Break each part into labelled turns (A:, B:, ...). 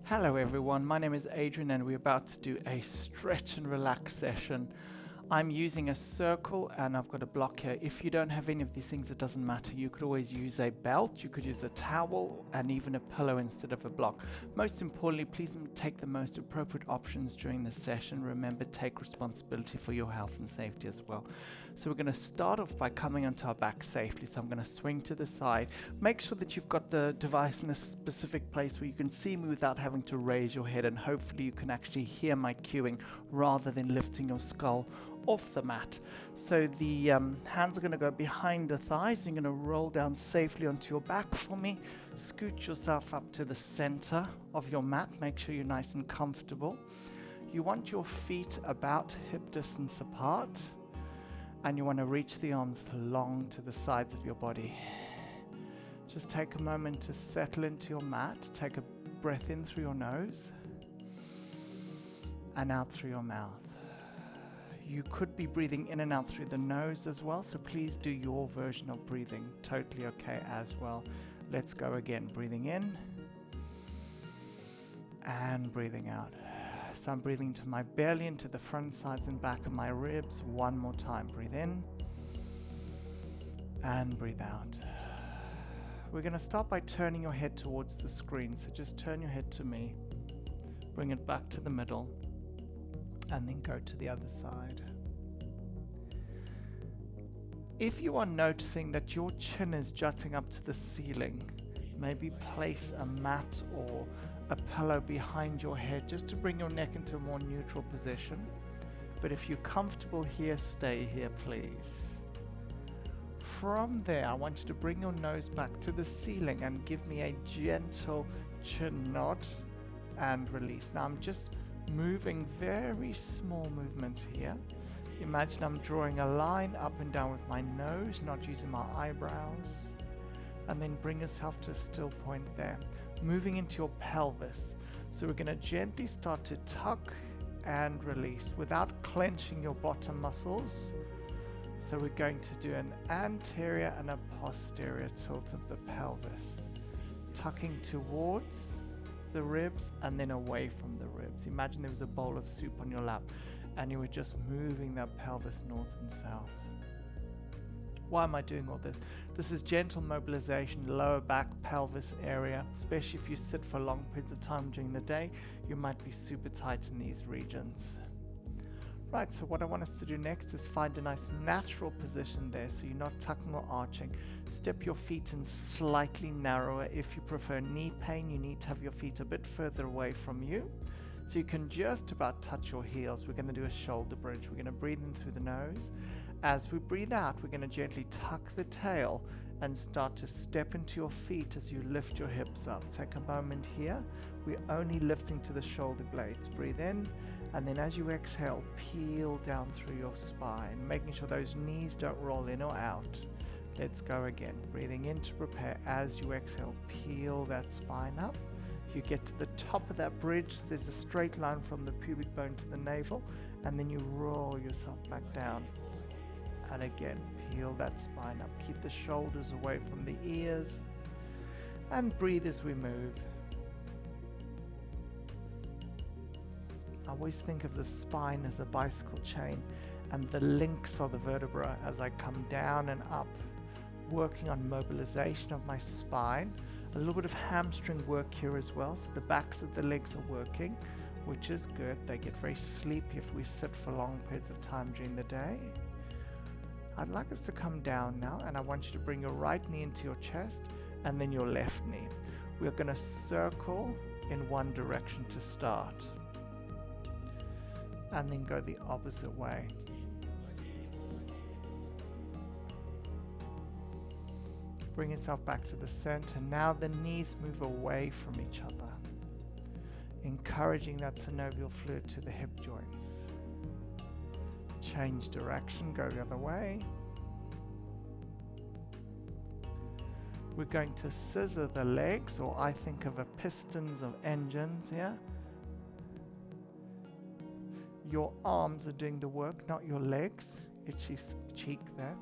A: Hello everyone, my name is Adrian and we're about to do a stretch and relax session. I'm using a circle and I've got a block here. If you don't have any of these things, it doesn't matter. You could always use a belt, you could use a towel and even a pillow instead of a block. Most importantly, please take the most appropriate options during the session. Remember, take responsibility for your health and safety as well. So we're going to start off by coming onto our back safely. So I'm going to swing to the side. Make sure that you've got the device in a specific place where you can see me without having to raise your head, and hopefully you can actually hear my cueing rather than lifting your skull off the mat. So the hands are going to go behind the thighs. You're going to roll down safely onto your back for me. Scoot yourself up to the center of your mat. Make sure you're nice and comfortable. You want your feet about hip distance apart, and you want to reach the arms long to the sides of your body. Just take a moment to settle into your mat. Take a breath in through your nose and out through your mouth. You could be breathing in and out through the nose as well, so please do your version of breathing. Totally okay as well. Let's go again. Breathing in and breathing out. So I'm breathing into my belly, into the front, sides and back of my ribs. One more time. Breathe in and breathe out. We're going to start by turning your head towards the screen. So just turn your head to me. Bring it back to the middle. And then go to the other side. If you are noticing that your chin is jutting up to the ceiling, maybe place a mat or a pillow behind your head just to bring your neck into a more neutral position. But if you're comfortable here, stay here, please. From there, I want you to bring your nose back to the ceiling and give me a gentle chin nod and release. Now I'm just moving very small movements here. Imagine I'm drawing a line up and down with my nose, not using my eyebrows. And then bring yourself to a still point there. Moving into your pelvis. So we're going to gently start to tuck and release without clenching your bottom muscles. So we're going to do an anterior and a posterior tilt of the pelvis. Tucking towards the ribs and then away from the ribs. Imagine there was a bowl of soup on your lap and you were just moving that pelvis north and south. Why am I doing all this? This is gentle mobilization, lower back, pelvis area, especially if you sit for long periods of time during the day. You might be super tight in these regions. Right, so what I want us to do next is find a nice natural position there so you're not tucking or arching. Step your feet in slightly narrower. If you prefer knee pain, you need to have your feet a bit further away from you. So you can just about touch your heels. We're going to do a shoulder bridge. We're going to breathe in through the nose. As we breathe out, we're going to gently tuck the tail and start to step into your feet as you lift your hips up. Take a moment here. We're only lifting to the shoulder blades. Breathe in, and then as you exhale, peel down through your spine, making sure those knees don't roll in or out. Let's go again. Breathing in to prepare. As you exhale, peel that spine up. You get to the top of that bridge, there's a straight line from the pubic bone to the navel, and then you roll yourself back down. And again, peel that spine up. Keep the shoulders away from the ears, and breathe as we move. I always think of the spine as a bicycle chain, and the links are the vertebra as I come down and up, working on mobilization of my spine. A little bit of hamstring work here as well, so the backs of the legs are working, which is good. They get very sleepy if we sit for long periods of time during the day. I'd like us to come down now, and I want you to bring your right knee into your chest and then your left knee. We're going to circle in one direction to start, and then go the opposite way. Bring yourself back to the center. Now the knees move away from each other, encouraging that synovial fluid to the hip joints. Change direction, go the other way. We're going to scissor the legs, or I think of a pistons of engines here. Your arms are doing the work, not your legs. Itchy cheek there.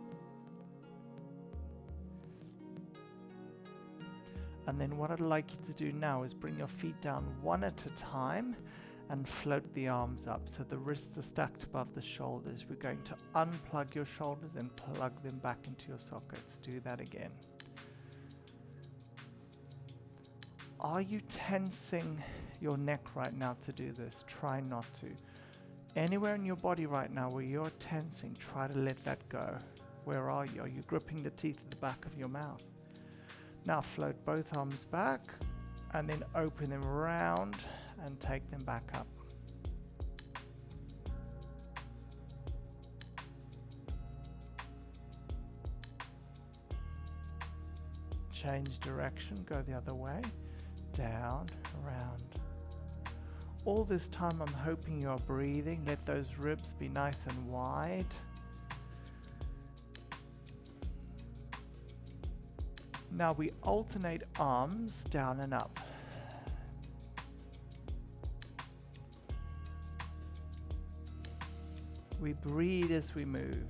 A: And then what I'd like you to do now is bring your feet down one at a time and float the arms up so the wrists are stacked above the shoulders. We're going to unplug your shoulders and plug them back into your sockets. Do that again. Are you tensing your neck right now to do this? Try not to. Anywhere in your body right now where you're tensing, try to let that go. Where are you? Are you gripping the teeth at the back of your mouth? Now float both arms back and then open them around and take them back up. Change direction, go the other way, down, around. All this time I'm hoping you're breathing. Let those ribs be nice and wide. Now we alternate arms down and up. We breathe as we move.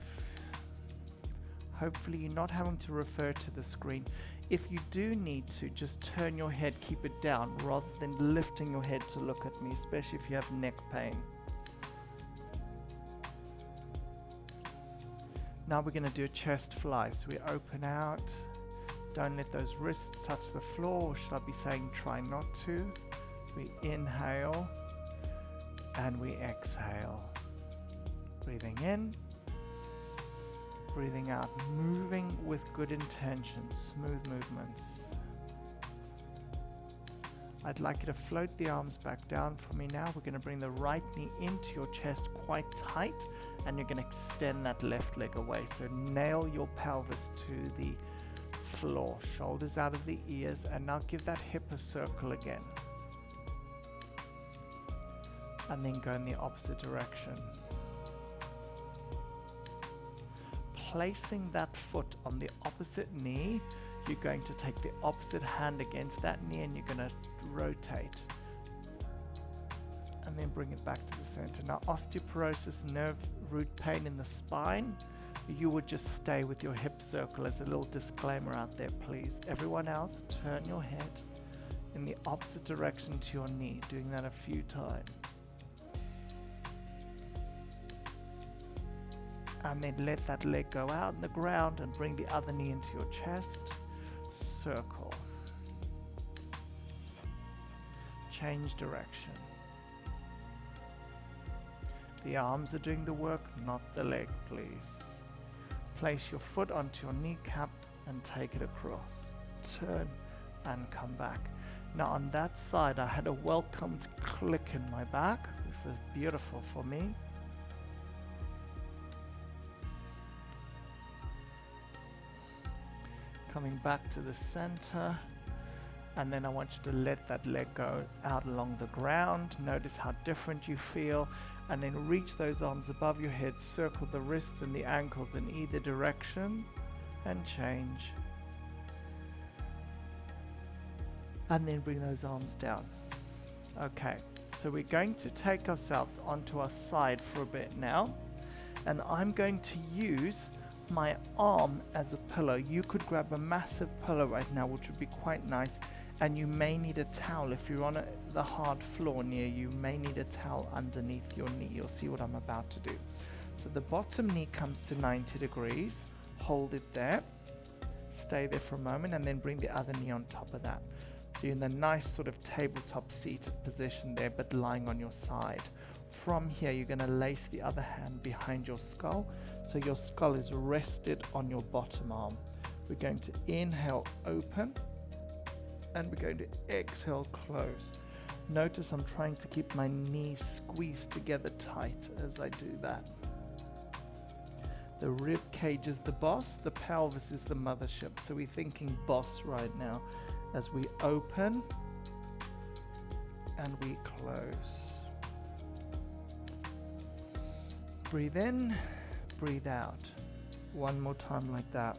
A: Hopefully you're not having to refer to the screen. If you do need to, just turn your head, keep it down, rather than lifting your head to look at me, especially if you have neck pain. Now we're going to do a chest fly. So we open out. Don't let those wrists touch the floor, or should I be saying try not to. We inhale and we exhale. Breathing in, breathing out, moving with good intention, smooth movements. I'd like you to float the arms back down for me now. We're going to bring the right knee into your chest quite tight, and you're going to extend that left leg away. So nail your pelvis to the floor, shoulders out of the ears, and now give that hip a circle again. And then go in the opposite direction. Placing that foot on the opposite knee, you're going to take the opposite hand against that knee and you're going to rotate. And then bring it back to the center. Now, osteoporosis, nerve root pain in the spine, you would just stay with your hip circle as a little disclaimer out there, please. Everyone else, turn your head in the opposite direction to your knee, doing that a few times. And then let that leg go out on the ground and bring the other knee into your chest. Circle. Change direction. The arms are doing the work, not the leg, please. Place your foot onto your kneecap and take it across. Turn and come back. Now on that side, I had a welcomed click in my back, which was beautiful for me. Coming back to the center, and then I want you to let that leg go out along the ground. Notice how different you feel, and then reach those arms above your head, circle the wrists and the ankles in either direction, and change. And then bring those arms down. Okay, so we're going to take ourselves onto our side for a bit now, and I'm going to use my arm as a pillow. You could grab a massive pillow right now, which would be quite nice, and you may need a towel. If you're on the hard floor near you, may need a towel underneath your knee. You'll see what I'm about to do. So the bottom knee comes to 90 degrees. Hold it there. Stay there for a moment, and then bring the other knee on top of that. So you're in a nice sort of tabletop seated position there, but lying on your side. From here, you're going to lace the other hand behind your skull, so your skull is rested on your bottom arm. We're going to inhale, open, and we're going to exhale, close. Notice I'm trying to keep my knees squeezed together tight as I do that. The rib cage is the boss, the pelvis is the mothership. So we're thinking boss right now as we open and we close. Breathe in, breathe out. One more time like that.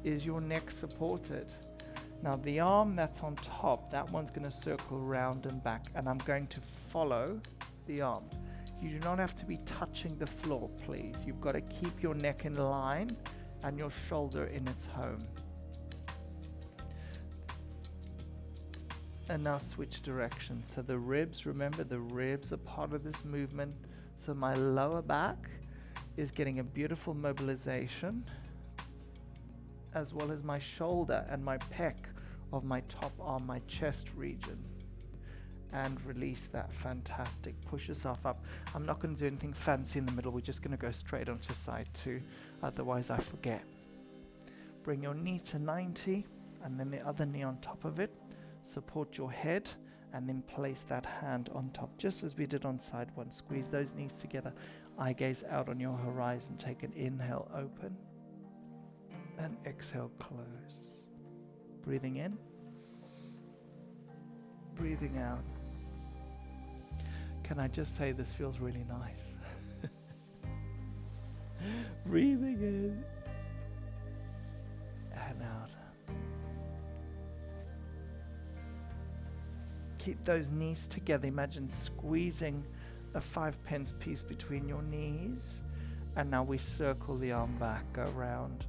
A: Is your neck supported? Now the arm that's on top, that one's going to circle round and back, and I'm going to follow the arm. You do not have to be touching the floor, please. You've got to keep your neck in line and your shoulder in its home. And now switch direction. So the ribs, remember the ribs are part of this movement. So my lower back is getting a beautiful mobilization, as well as my shoulder and my pec of my top arm, my chest region. And release that. Fantastic. Push yourself up. I'm not going to do anything fancy in the middle. We're just going to go straight onto side 2. Otherwise I forget. Bring your knee to 90 and then the other knee on top of it. Support your head and then place that hand on top, just as we did on side 1. Squeeze those knees together. Eye gaze out on your horizon. Take an inhale, open. And exhale, close. Breathing in. Breathing out. Can I just say this feels really nice? Breathing in and out. Keep those knees together. Imagine squeezing a 5-pence piece between your knees. And now we circle the arm back, go round.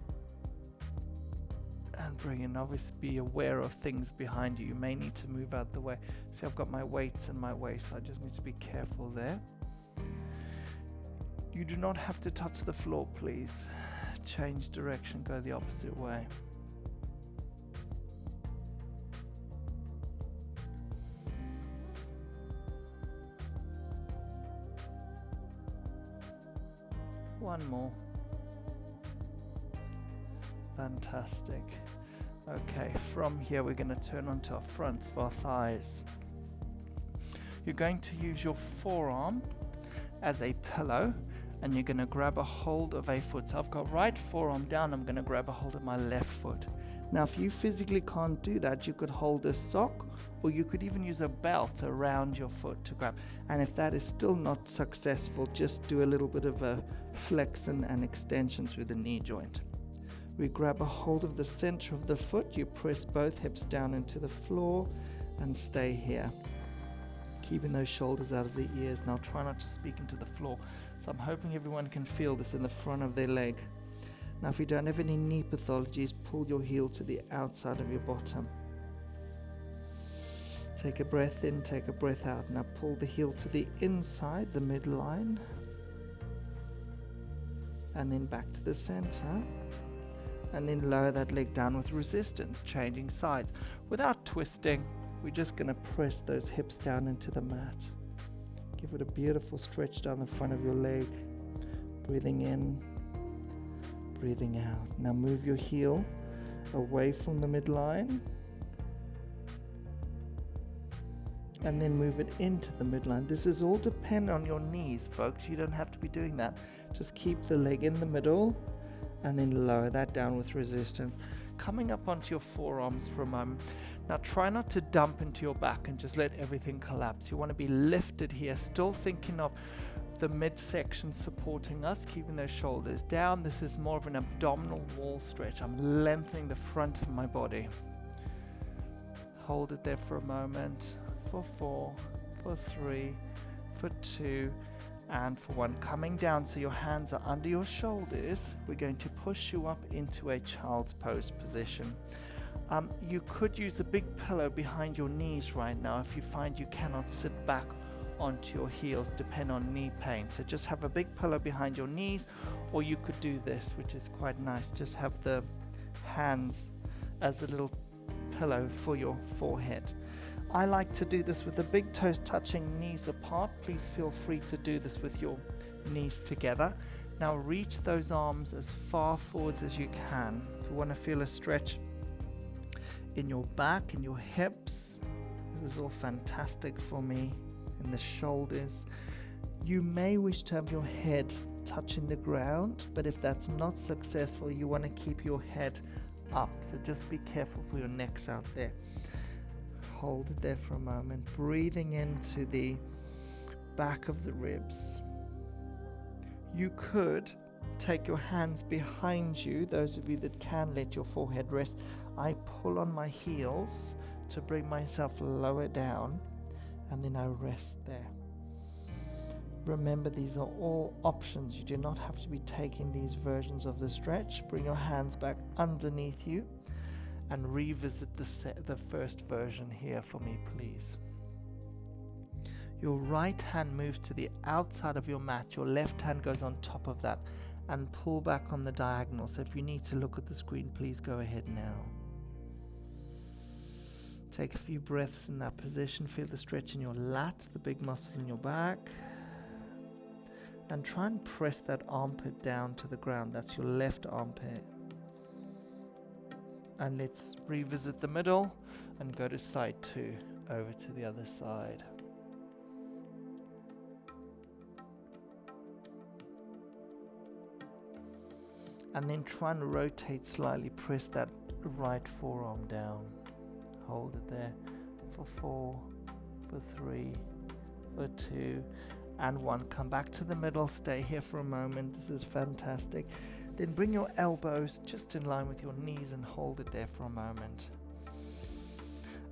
A: And bring in. Obviously be aware of things behind you. You may need to move out the way. See, I've got my weights in my waist, so I just need to be careful there. You do not have to touch the floor, please. Change direction, go the opposite way. One more. Fantastic. Okay, from here we're going to turn onto our fronts of our thighs. You're going to use your forearm as a pillow and you're going to grab a hold of a foot. So I've got right forearm down, I'm going to grab a hold of my left foot. Now if you physically can't do that, you could hold a sock or you could even use a belt around your foot to grab. And if that is still not successful, just do a little bit of a flexion and extension through the knee joint. We grab a hold of the center of the foot, you press both hips down into the floor and stay here. Keeping those shoulders out of the ears. Now try not to speak into the floor. So I'm hoping everyone can feel this in the front of their leg. Now if you don't have any knee pathologies, pull your heel to the outside of your bottom. Take a breath in, take a breath out. Now pull the heel to the inside, the midline. And then back to the center. And then lower that leg down with resistance, changing sides. Without twisting, we're just going to press those hips down into the mat. Give it a beautiful stretch down the front of your leg. Breathing in, breathing out. Now move your heel away from the midline. And then move it into the midline. This is all dependent on your knees, folks. You don't have to be doing that. Just keep the leg in the middle and then lower that down with resistance. Coming up onto your forearms for a moment. Now try not to dump into your back and just let everything collapse. You want to be lifted here, still thinking of the midsection supporting us, keeping those shoulders down. This is more of an abdominal wall stretch. I'm lengthening the front of my body. Hold it there for a moment. For 4, for 3, for 2, and for 1. Coming down so your hands are under your shoulders. We're going to push you up into a child's pose position. You could use a big pillow behind your knees right now if you find you cannot sit back onto your heels, depend on knee pain. So just have a big pillow behind your knees, or you could do this, which is quite nice. Just have the hands as a little pillow for your forehead. I like to do this with the big toes touching, knees apart. Please feel free to do this with your knees together. Now reach those arms as far forwards as you can. If you want to feel a stretch in your back, in your hips, this is all fantastic for me, in the shoulders. You may wish to have your head touching the ground, but if that's not successful, you want to keep your head up. So just be careful for your necks out there. Hold it there for a moment, breathing into the back of the ribs. You could take your hands behind you, those of you that can, let your forehead rest. I pull on my heels to bring myself lower down, and then I rest there. Remember, these are all options. You do not have to be taking these versions of the stretch. Bring your hands back underneath you and revisit the first version here for me, please. Your right hand moves to the outside of your mat, your left hand goes on top of that, and pull back on the diagonal. So if you need to look at the screen, please go ahead now. Take a few breaths in that position. Feel the stretch in your lats, the big muscle in your back. And try and press that armpit down to the ground. That's your left armpit. And let's revisit the middle and go to side 2, over to the other side. And then try and rotate slightly. Press that right forearm down. Hold it there for 4, for 3, for 2, and 1. Come back to the middle. Stay here for a moment. This is fantastic. Then bring your elbows just in line with your knees and hold it there for a moment.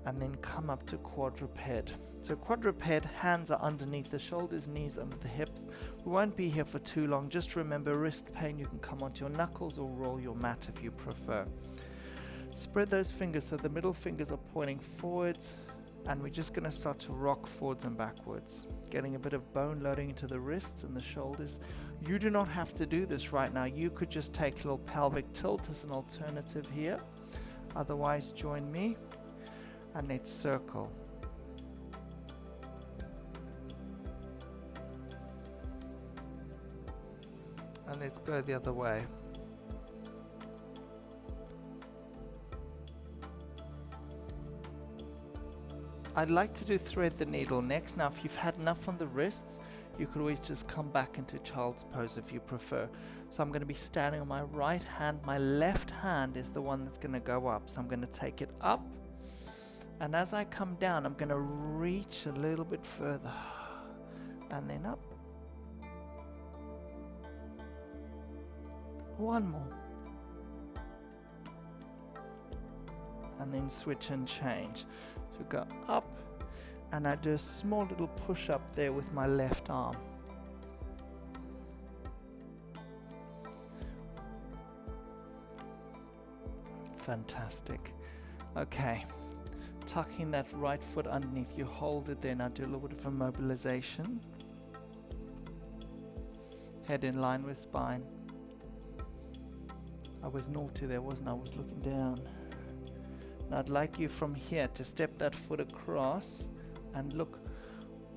A: And then come up to quadruped. So quadruped, hands are underneath the shoulders, knees under the hips. We won't be here for too long. Just remember, wrist pain, you can come onto your knuckles or roll your mat if you prefer. Spread those fingers so the middle fingers are pointing forwards, and we're just going to start to rock forwards and backwards, getting a bit of bone loading into the wrists and the shoulders. You do not have to do this right now. You could just take a little pelvic tilt as an alternative here. Otherwise, join me and let's circle. And let's go the other way. I'd like to do thread the needle next. Now, if you've had enough on the wrists, you could always just come back into child's pose if you prefer. So I'm going to be standing on my right hand. My left hand is the one that's going to go up. So I'm going to take it up. And as I come down, I'm going to reach a little bit further. And then up. One more. And then switch and change. So go up, and I do a small little push up there with my left arm. Fantastic. Okay. Tucking that right foot underneath, you hold it there. Now do a little bit of a mobilization. Head in line with spine. I was naughty there, wasn't I? I was looking down. Now I'd like you from here to step that foot across and look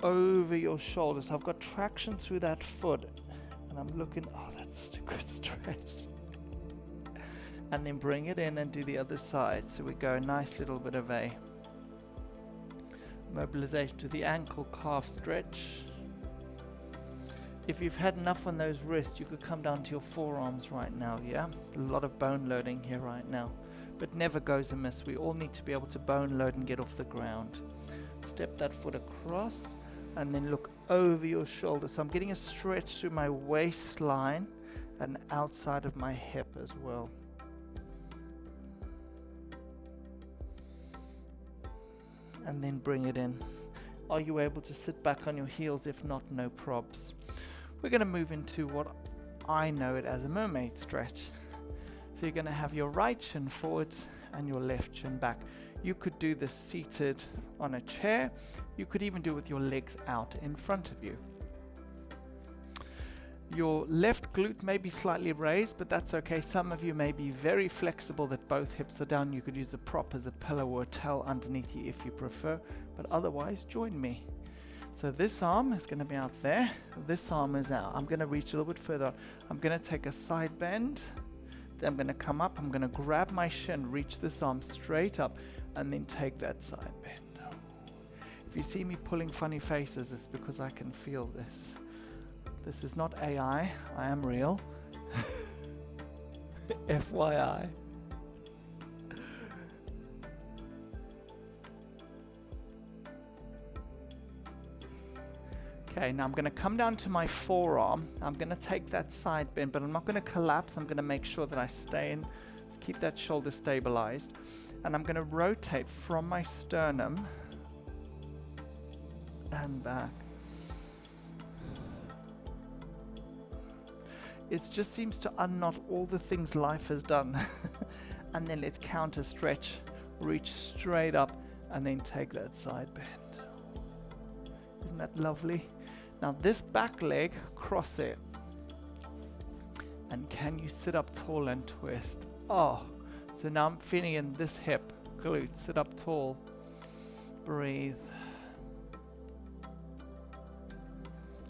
A: over your shoulders. I've got traction through that foot and I'm looking, oh, that's such a good stretch. And then bring it in and do the other side. So we go a nice little bit of a mobilization to the ankle calf stretch. If you've had enough on those wrists, you could come down to your forearms right now, yeah? A lot of bone loading here right now. But never goes amiss. We all need to be able to bone load and get off the ground. Step that foot across and then look over your shoulder. So I'm getting a stretch through my waistline and outside of my hip as well. And then bring it in. Are you able to sit back on your heels? If not, no probs. We're going to move into what I know it as a mermaid stretch. So you're going to have your right shin forwards and your left shin back. You could do this seated on a chair. You could even do it with your legs out in front of you. Your left glute may be slightly raised, but that's okay. Some of you may be very flexible that both hips are down. You could use a prop as a pillow or a towel underneath you if you prefer, but otherwise join me. So this arm is going to be out there. This arm is out. I'm going to reach a little bit further. I'm going to take a side bend. Then I'm going to come up. I'm going to grab my shin, reach this arm straight up, and then take that side bend. If you see me pulling funny faces, it's because I can feel this. This is not AI. I am real. FYI. Okay, now I'm going to come down to my forearm. I'm going to take that side bend, but I'm not going to collapse. I'm going to make sure that I stay in, keep that shoulder stabilized. And I'm going to rotate from my sternum and back. It just seems to unknot all the things life has done. And then let's counter stretch. Reach straight up and then take that side bend. Isn't that lovely? Now this back leg, cross it. And can you sit up tall and twist? Oh, so now I'm feeling in this hip, glute, sit up tall. Breathe.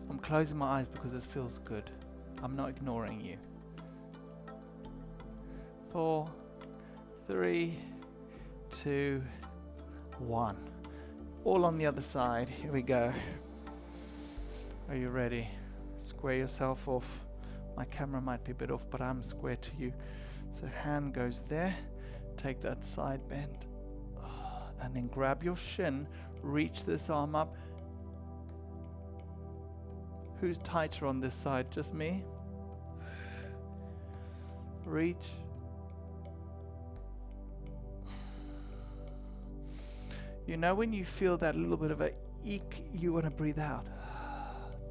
A: I'm closing my eyes because this feels good. I'm not ignoring you. 4, 3, 2, 1. All on the other side. Here we go. Are you ready? Square yourself off. My camera might be a bit off, but I'm square to you. So hand goes there. Take that side bend. And then grab your shin. Reach this arm up. Who's tighter on this side? Just me? Reach. You know when you feel that little bit of a eek, you want to breathe out.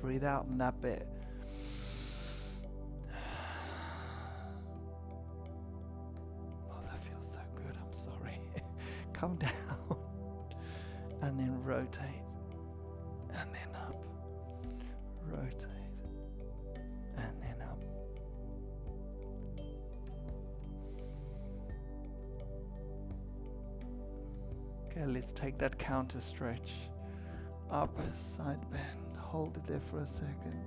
A: Breathe out in that bit. Oh, that feels so good. I'm sorry. Come down. And then rotate. And then up. Rotate. And then up. Okay, let's take that counter stretch. Up, side bend. Hold it there for a second.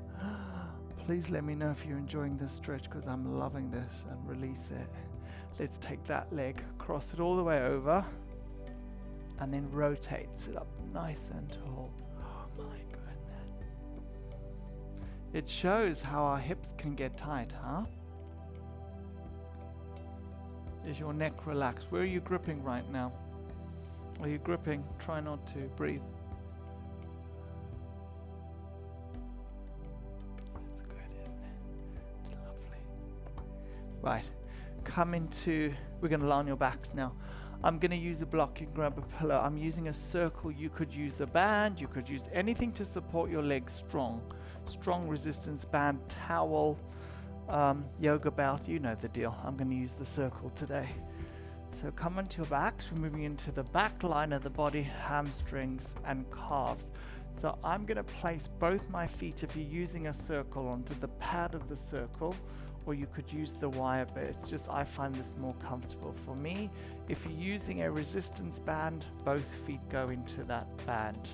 A: Please let me know if you're enjoying this stretch because I'm loving this, and release it. Let's take that leg, cross it all the way over, and then rotate. Sit up nice and tall. Oh my goodness. It shows how our hips can get tight, huh? Is your neck relaxed? Where are you gripping right now? Are you gripping? Try not to. Breathe. That's good, isn't it? It's lovely. Right. Come into, we're going to lie on your backs now. I'm going to use a block. You can grab a pillow. I'm using a circle. You could use a band. You could use anything to support your legs strong. Strong resistance band, towel, yoga belt. You know the deal. I'm going to use the circle today. So come onto your backs. We're moving into the back line of the body, hamstrings and calves. So I'm going to place both my feet, if you're using a circle, onto the pad of the circle, or you could use the wire bit. It's just I find this more comfortable for me. If you're using a resistance band, both feet go into that band.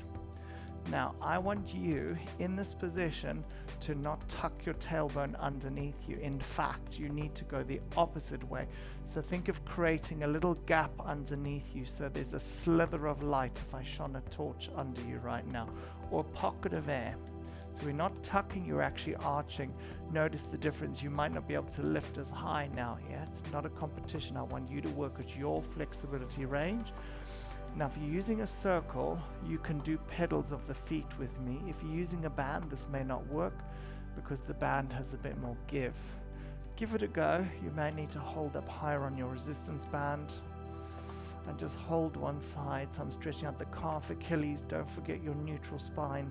A: Now I want you in this position to not tuck your tailbone underneath you. In fact, you need to go the opposite way. So think of creating a little gap underneath you so there's a slither of light if I shone a torch under you right now, or a pocket of air. So we're not tucking, you're actually arching. Notice the difference. You might not be able to lift as high now. Yeah, it's not a competition. I want you to work at your flexibility range. Now, if you're using a circle, you can do pedals of the feet with me. If you're using a band, this may not work because the band has a bit more give. Give it a go. You may need to hold up higher on your resistance band and just hold one side. So I'm stretching out the calf, Achilles. Don't forget your neutral spine.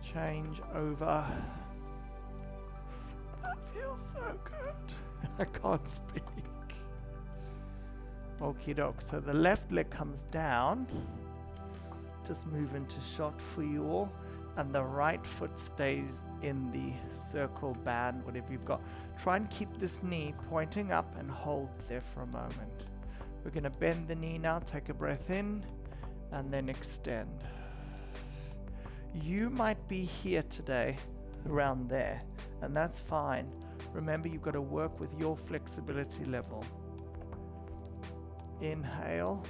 A: Change over. That feels so good. I can't speak. Okie doke. So the left leg comes down. Just move into shot for you all. And the right foot stays in the circle band, whatever you've got. Try and keep this knee pointing up and hold there for a moment. We're going to bend the knee now. Take a breath in and then extend. You might be here today, around there, and that's fine. Remember, you've got to work with your flexibility level. Inhale,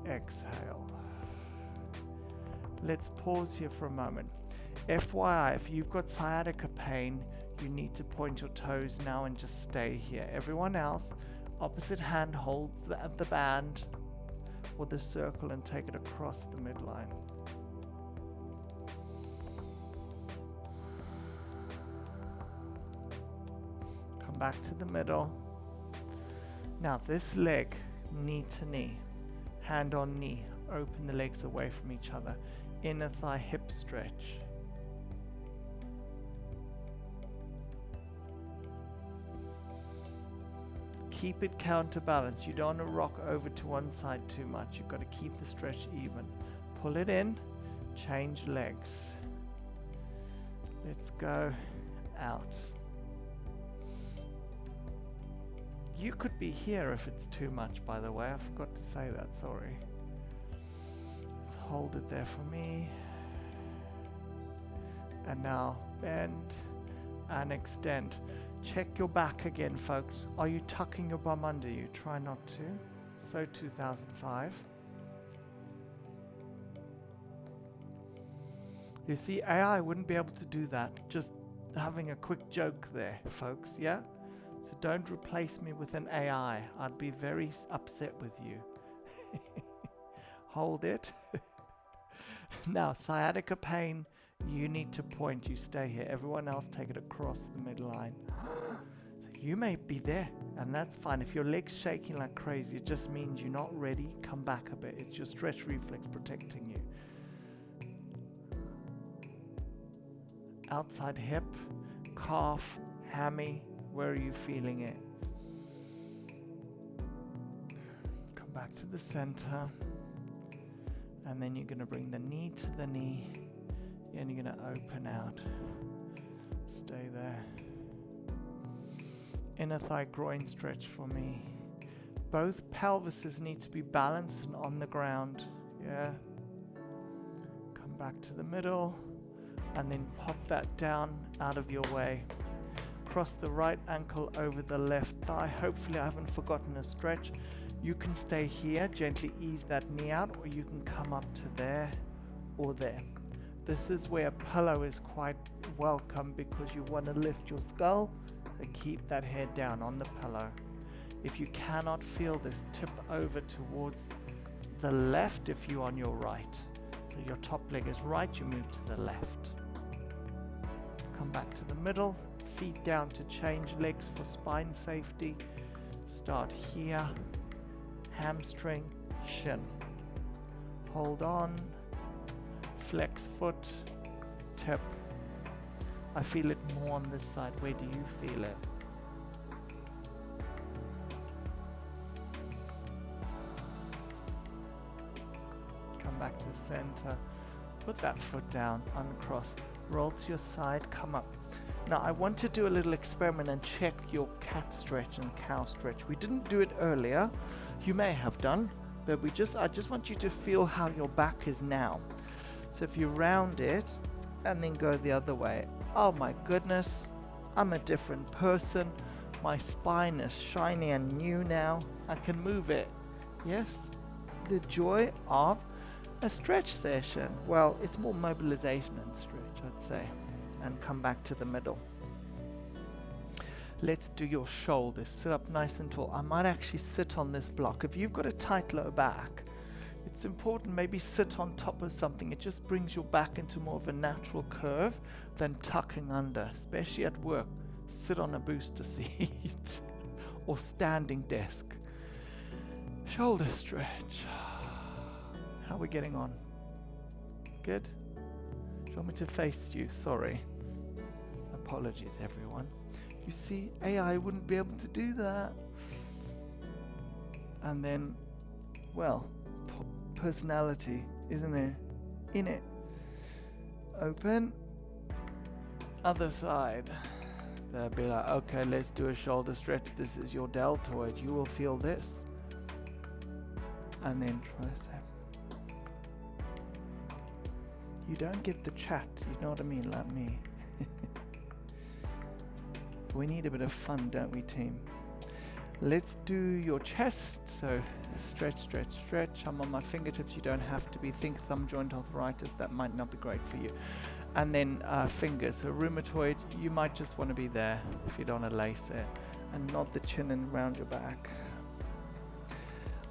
A: exhale. Let's pause here for a moment. FYI, if you've got sciatica pain, you need to point your toes now and just stay here. Everyone else, opposite hand hold the band or the circle and take it across the midline. Come back to the middle. Now this leg, knee to knee, hand on knee, open the legs away from each other, inner thigh hip stretch. Keep it counterbalanced. You don't want to rock over to one side too much. You've got to keep the stretch even. Pull it in, change legs. Let's go out. You could be here if it's too much, by the way. I forgot to say that, sorry. Just hold it there for me. And now bend and extend. Check your back again, folks. Are you tucking your bum under you? Try not to. So 2005. You see, AI wouldn't be able to do that. Just having a quick joke there, folks, yeah? So don't replace me with an AI. I'd be very upset with you. Hold it. Now, sciatica pain, you need to point. You stay here. Everyone else take it across the midline. So you may be there, and that's fine. If your leg's shaking like crazy, it just means you're not ready. Come back a bit. It's your stretch reflex protecting you. Outside hip, calf, hammy. Where are you feeling it? Come back to the center. And then you're going to bring the knee to the knee. And you're going to open out. Stay there. Inner thigh groin stretch for me. Both pelvises need to be balanced and on the ground. Yeah. Come back to the middle. And then pop that down out of your way. Cross the right ankle over the left thigh. Hopefully I haven't forgotten a stretch. You can stay here, gently ease that knee out, or you can come up to there or there. This is where a pillow is quite welcome because you want to lift your skull and keep that head down on the pillow. If you cannot feel this, tip over towards the left if you're on your right. So your top leg is right, you move to the left. Come back to the middle. Feet down to change legs for spine safety. Start here. Hamstring, shin. Hold on. Flex foot. Tip. I feel it more on this side. Where do you feel it? Come back to the center. Put that foot down. Uncross. Roll to your side. Come up. Now I want to do a little experiment and check your cat stretch and cow stretch. We didn't do it earlier. You may have done, but I just want you to feel how your back is now. So if you round it and then go the other way. Oh my goodness, I'm a different person. My spine is shiny and new now. I can move it. Yes, the joy of a stretch session. Well, it's more mobilization and stretch, I'd say. And come back to the middle. Let's do your shoulders. Sit up nice and tall. I might actually sit on this block. If you've got a tight low back, it's important maybe sit on top of something. It just brings your back into more of a natural curve than tucking under, especially at work. Sit on a booster seat or standing desk. Shoulder stretch. How are we getting on? Good? Do you want me to face you? Sorry. Apologies, everyone. You see, AI wouldn't be able to do that. And then, well, personality, isn't there? In it. Open. Other side. They'll be like, okay, let's do a shoulder stretch. This is your deltoid. You will feel this. And then tricep. You don't get the chat, you know what I mean, like me. We need a bit of fun, don't we, team? Let's do your chest. So stretch, stretch, stretch. I'm on my fingertips. You don't have to be. Think thumb joint arthritis. That might not be great for you. And then fingers. So rheumatoid, you might just want to be there if you don't want to lace it. And nod the chin and round your back.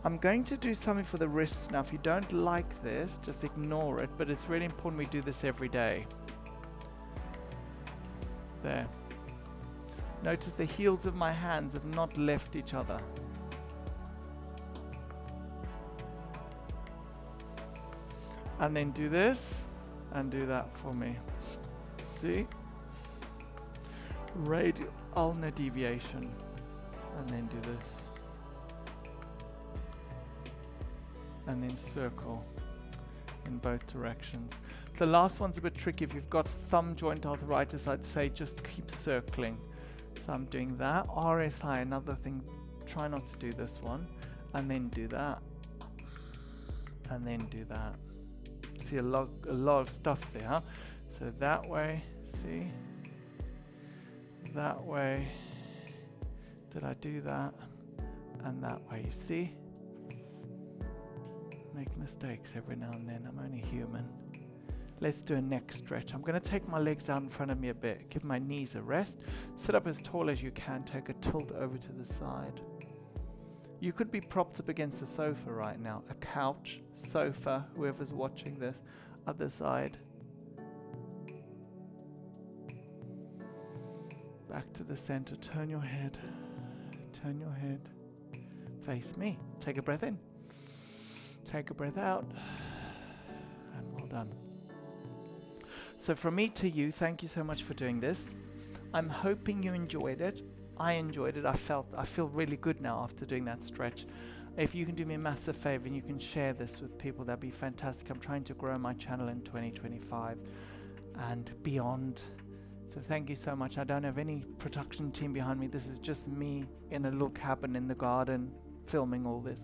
A: I'm going to do something for the wrists now. If you don't like this, just ignore it. But it's really important we do this every day. There. Notice the heels of my hands have not left each other. And then do this and do that for me. See? Radial ulnar deviation. and then do this, and then circle in both directions. The last one's a bit tricky. If you've got thumb joint arthritis, I'd say just keep circling. So I'm doing that. RSI, another thing, try not to do this one, and then do that, and then do that. See a lot of stuff there, huh? So that way, see, that way, did I do that? And that way, you see? Make mistakes every now and then, I'm only human. Let's do a neck stretch. I'm going to take my legs out in front of me a bit, give my knees a rest, sit up as tall as you can, take a tilt over to the side. You could be propped up against a sofa right now, a couch, sofa, whoever's watching this, other side. Back to the center, turn your head, face me, take a breath in, take a breath out, and well done. So from me to you, thank you so much for doing this. I'm hoping you enjoyed it. I enjoyed it. I feel really good now after doing that stretch. If you can do me a massive favor and you can share this with people, that'd be fantastic. I'm trying to grow my channel in 2025 and beyond. So thank you so much. I don't have any production team behind me. This is just me in a little cabin in the garden filming all this.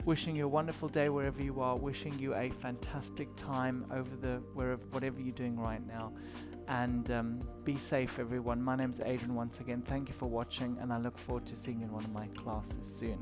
A: Wishing you a wonderful day wherever you are. Wishing you a fantastic time over whatever you're doing right now. And be safe, everyone. My name's Adrian once again. Thank you for watching, and I look forward to seeing you in one of my classes soon.